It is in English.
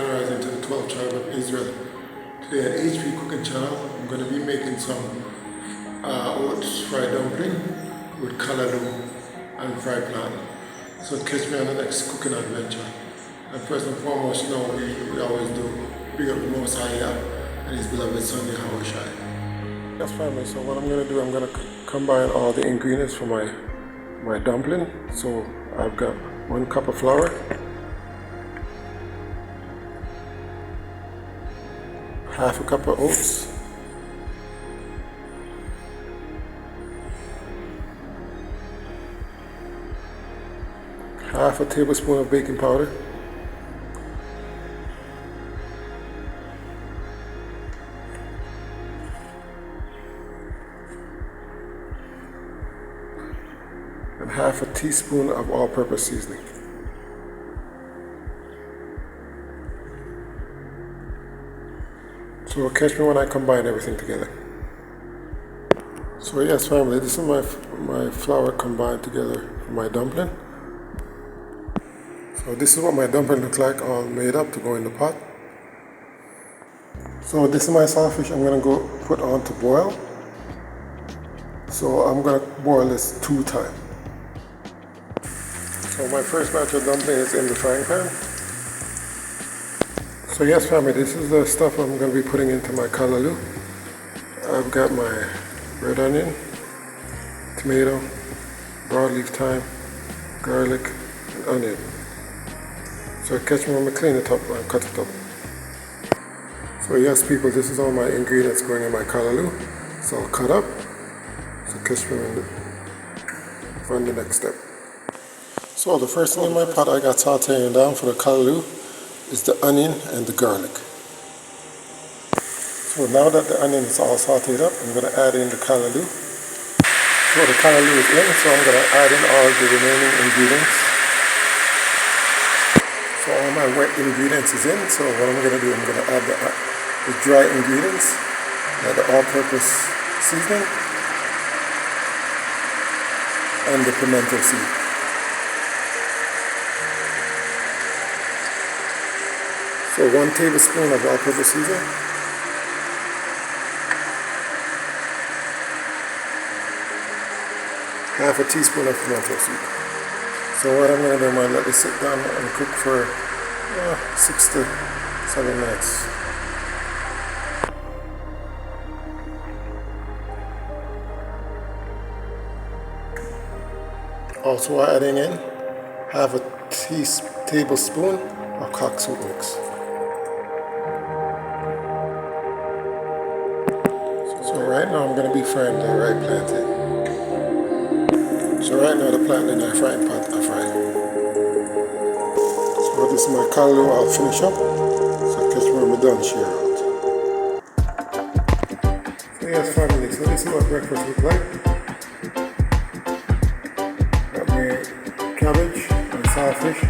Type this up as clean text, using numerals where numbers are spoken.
rising to the 12th tribe of Israel. Today at HP Cooking Channel, I'm going to be making some oats fried dumpling with callaloo and fried plantain. So catch me on the next cooking adventure. And first and foremost, you know, we always do big up the Most High and His beloved Son Yahweh Shai. That's family. So what I'm going to do, I'm going to combine all the ingredients for my dumpling. So I've got 1 cup of flour, half a cup of oats, half a tablespoon of baking powder, and half a teaspoon of all-purpose seasoning. So catch me when I combine everything together. So yes family, this is my flour combined together for my dumpling. So this is what my dumpling looks like, all made up to go in the pot. So this is my saltfish I'm going to go put on to boil. So I'm going to boil this 2 times. So my first batch of dumpling is in the frying pan. So yes family, this is the stuff I'm going to be putting into my callaloo. I've got my red onion, tomato, broadleaf thyme, garlic, and onion. So catch me when I clean it up and cut it up. So yes people, this is all my ingredients going in my callaloo. It's all cut up. So catch me on the next step. So the first thing in my pot I got sauteing down for the callaloo is the onion and the garlic. So now that the onion is all sauteed up, I'm going to add in the callaloo. So the callaloo is in, so I'm going to add in all the remaining ingredients. So all my wet ingredients is in, so what I'm going to do, I'm going to add the dry ingredients, the all-purpose seasoning, and the pimento seed. So 1 tablespoon of all-purpose seasoning, half a teaspoon of pimento seed. So what I'm going to do, I'm going to let this sit down and cook for 6 to 7 minutes. Also adding in half a tablespoon of cocktail mix. So right now I'm going to be frying the right plantain. So right now the plantain in our frying pot are fried. So this is my callaloo, I'll finish up. So catch me when we're done, share out. So yes family, so this is what breakfast looks like. Got my cabbage and saltfish.